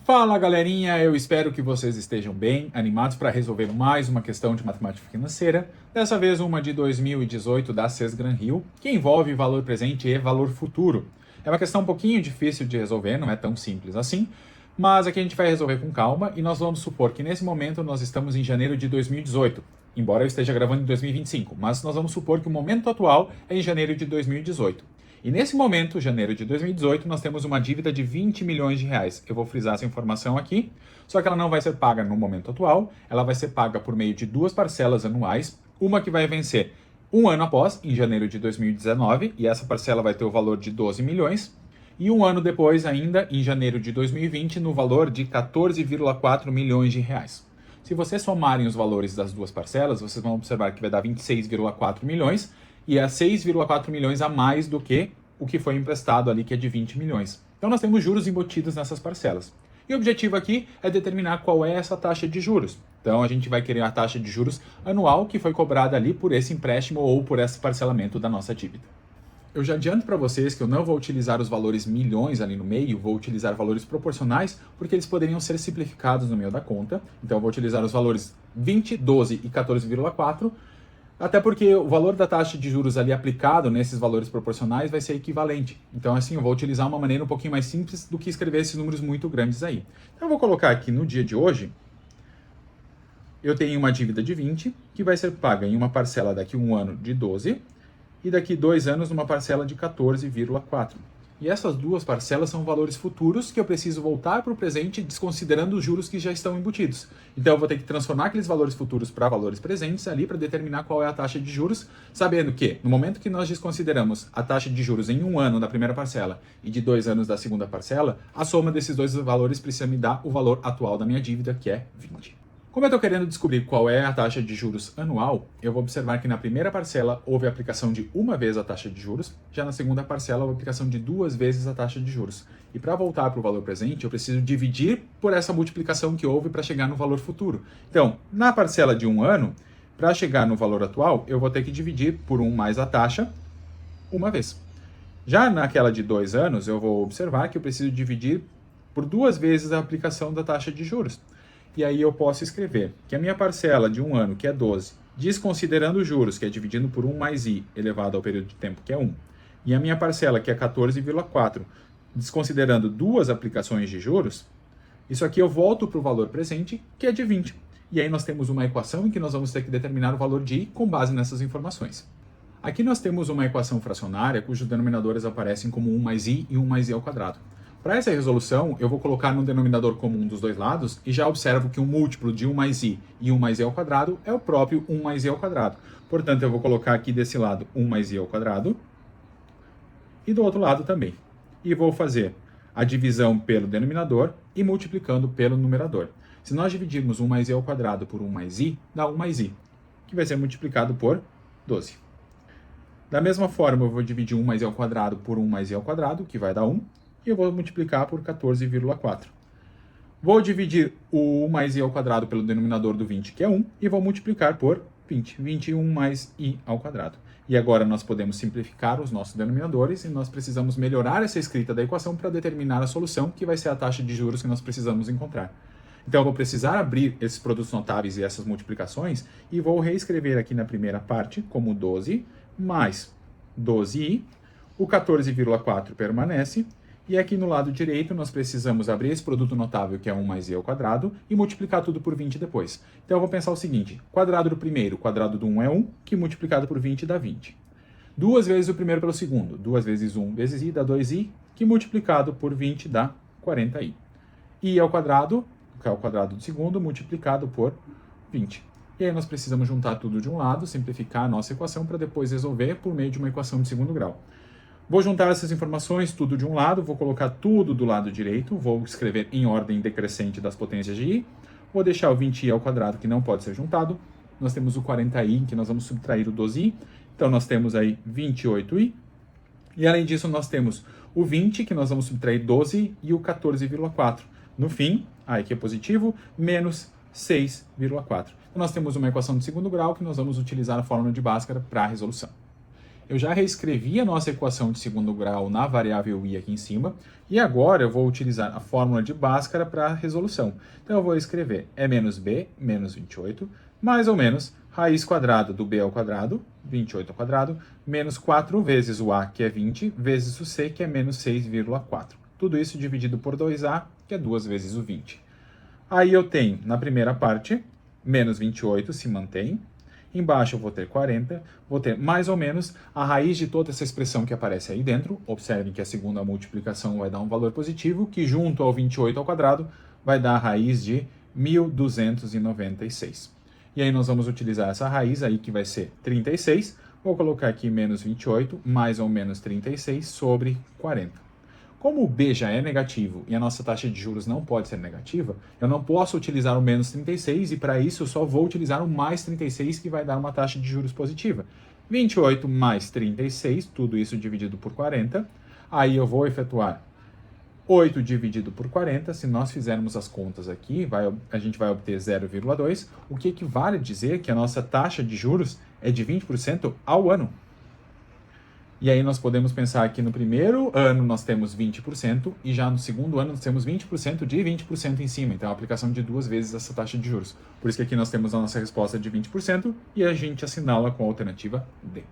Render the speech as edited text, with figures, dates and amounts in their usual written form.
Fala galerinha, eu espero que vocês estejam bem, animados para resolver mais uma questão de matemática financeira, dessa vez uma de 2018 da CES Gran Rio, que envolve valor presente e valor futuro. É uma questão um pouquinho difícil de resolver, não é tão simples assim, mas aqui a gente vai resolver com calma e nós vamos supor que nesse momento nós estamos em janeiro de 2018, embora eu esteja gravando em 2025, mas nós vamos supor que o momento atual é em janeiro de 2018. E nesse momento, janeiro de 2018, nós temos uma dívida de 20 milhões de reais. Eu vou frisar essa informação aqui, só que ela não vai ser paga no momento atual, ela vai ser paga por meio de duas parcelas anuais, uma que vai vencer um ano após, em janeiro de 2019, e essa parcela vai ter o valor de 12 milhões, e um ano depois ainda, em janeiro de 2020, no valor de 14,4 milhões de reais. Se vocês somarem os valores das duas parcelas, vocês vão observar que vai dar 26,4 milhões, e é 6,4 milhões a mais do que o que foi emprestado ali, que é de 20 milhões. Então nós temos juros embutidos nessas parcelas. E o objetivo aqui é determinar qual é essa taxa de juros. Então a gente vai querer a taxa de juros anual que foi cobrada ali por esse empréstimo ou por esse parcelamento da nossa dívida. Eu já adianto para vocês que eu não vou utilizar os valores milhões ali no meio, vou utilizar valores proporcionais, porque eles poderiam ser simplificados no meio da conta. Então eu vou utilizar os valores 20, 12 e 14,4, até porque o valor da taxa de juros ali aplicado nesses valores proporcionais vai ser equivalente. Então, assim, eu vou utilizar uma maneira um pouquinho mais simples do que escrever esses números muito grandes aí. Então, eu vou colocar aqui no dia de hoje, eu tenho uma dívida de 20, que vai ser paga em uma parcela daqui a um ano de 12, e daqui 2 anos numa parcela de 14,4. E essas duas parcelas são valores futuros que eu preciso voltar para o presente desconsiderando os juros que já estão embutidos. Então eu vou ter que transformar aqueles valores futuros para valores presentes ali para determinar qual é a taxa de juros, sabendo que no momento que nós desconsideramos a taxa de juros em um ano da primeira parcela e de 2 anos da segunda parcela, a soma desses dois valores precisa me dar o valor atual da minha dívida, que é 20. Como eu estou querendo descobrir qual é a taxa de juros anual, eu vou observar que na primeira parcela houve a aplicação de uma vez a taxa de juros, já na segunda parcela houve a aplicação de 2 vezes a taxa de juros. E para voltar para o valor presente, eu preciso dividir por essa multiplicação que houve para chegar no valor futuro. Então, na parcela de um ano, para chegar no valor atual, eu vou ter que dividir por 1 mais a taxa uma vez. Já naquela de 2 anos, eu vou observar que eu preciso dividir por 2 vezes a aplicação da taxa de juros. E aí eu posso escrever que a minha parcela de um ano, que é 12, desconsiderando os juros, que é dividindo por 1 mais i elevado ao período de tempo, que é 1, e a minha parcela, que é 14,4, desconsiderando duas aplicações de juros, isso aqui eu volto para o valor presente, que é de 20. E aí nós temos uma equação em que nós vamos ter que determinar o valor de i com base nessas informações. Aqui nós temos uma equação fracionária cujos denominadores aparecem como 1 mais i e 1 mais i ao quadrado. Para essa resolução, eu vou colocar no denominador comum dos dois lados e já observo que um múltiplo de 1 mais i e 1 mais i ao quadrado é o próprio 1 mais i ao quadrado. Portanto, eu vou colocar aqui desse lado 1 mais i ao quadrado e do outro lado também. E vou fazer a divisão pelo denominador e multiplicando pelo numerador. Se nós dividirmos 1 mais i ao quadrado por 1 mais i, dá 1 mais i, que vai ser multiplicado por 12. Da mesma forma, eu vou dividir 1 mais i ao quadrado por 1 mais i ao quadrado, que vai dar 1. E eu vou multiplicar por 14,4. Vou dividir o 1 mais i ao quadrado pelo denominador do 20, que é 1, e vou multiplicar por 20. 21 mais i ao quadrado. E agora nós podemos simplificar os nossos denominadores e nós precisamos melhorar essa escrita da equação para determinar a solução, que vai ser a taxa de juros que nós precisamos encontrar. Então eu vou precisar abrir esses produtos notáveis e essas multiplicações e vou reescrever aqui na primeira parte como 12 mais 12i, o 14,4 permanece. E aqui no lado direito, nós precisamos abrir esse produto notável, que é 1 mais i ao quadrado, e multiplicar tudo por 20 depois. Então, eu vou pensar o seguinte, quadrado do primeiro, quadrado do 1 é 1, que multiplicado por 20 dá 20. 2 vezes o primeiro pelo segundo, 2 vezes 1 vezes i dá 2i, que multiplicado por 20 dá 40i. I ao quadrado, que é o quadrado do segundo, multiplicado por 20. E aí nós precisamos juntar tudo de um lado, simplificar a nossa equação, para depois resolver por meio de uma equação de segundo grau. Vou juntar essas informações, tudo de um lado, vou colocar tudo do lado direito, vou escrever em ordem decrescente das potências de i, vou deixar o 20i ao quadrado, que não pode ser juntado, nós temos o 40i, em que nós vamos subtrair o 12i, então nós temos aí 28i, e além disso nós temos o 20, que nós vamos subtrair 12, e o 14,4. No fim, aqui é positivo, menos 6,4. Então nós temos uma equação de segundo grau, que nós vamos utilizar a fórmula de Bhaskara para a resolução. eu já reescrevi a nossa equação de segundo grau na variável i aqui em cima, e agora eu vou utilizar a fórmula de Bhaskara para a resolução. Então eu vou escrever e menos b menos 28, mais ou menos raiz quadrada do b ao quadrado, 28 ao quadrado, menos 4 vezes o a, que é 20, vezes o c, que é menos 6,4. Tudo isso dividido por 2a, que é 2 vezes o 20. Aí eu tenho, na primeira parte, menos 28 se mantém. Embaixo eu vou ter 40, vou ter mais ou menos a raiz de toda essa expressão que aparece aí dentro. Observem que a segunda multiplicação vai dar um valor positivo, que junto ao 28 ao quadrado vai dar a raiz de 1.296. E aí nós vamos utilizar essa raiz aí, que vai ser 36. Vou colocar aqui menos 28, mais ou menos 36 sobre 40. Como o b já é negativo e a nossa taxa de juros não pode ser negativa, eu não posso utilizar o menos 36 e para isso eu só vou utilizar o mais 36, que vai dar uma taxa de juros positiva. 28 mais 36, tudo isso dividido por 40. Aí eu vou efetuar 8 dividido por 40. Se nós fizermos as contas aqui, a gente vai obter 0,2, o que equivale a dizer que a nossa taxa de juros é de 20% ao ano. E aí nós podemos pensar que no primeiro ano nós temos 20% e já no segundo ano nós temos 20% de 20% em cima. Então, a aplicação de 2 vezes essa taxa de juros. Por isso que aqui nós temos a nossa resposta de 20% e a gente assinala com a alternativa D.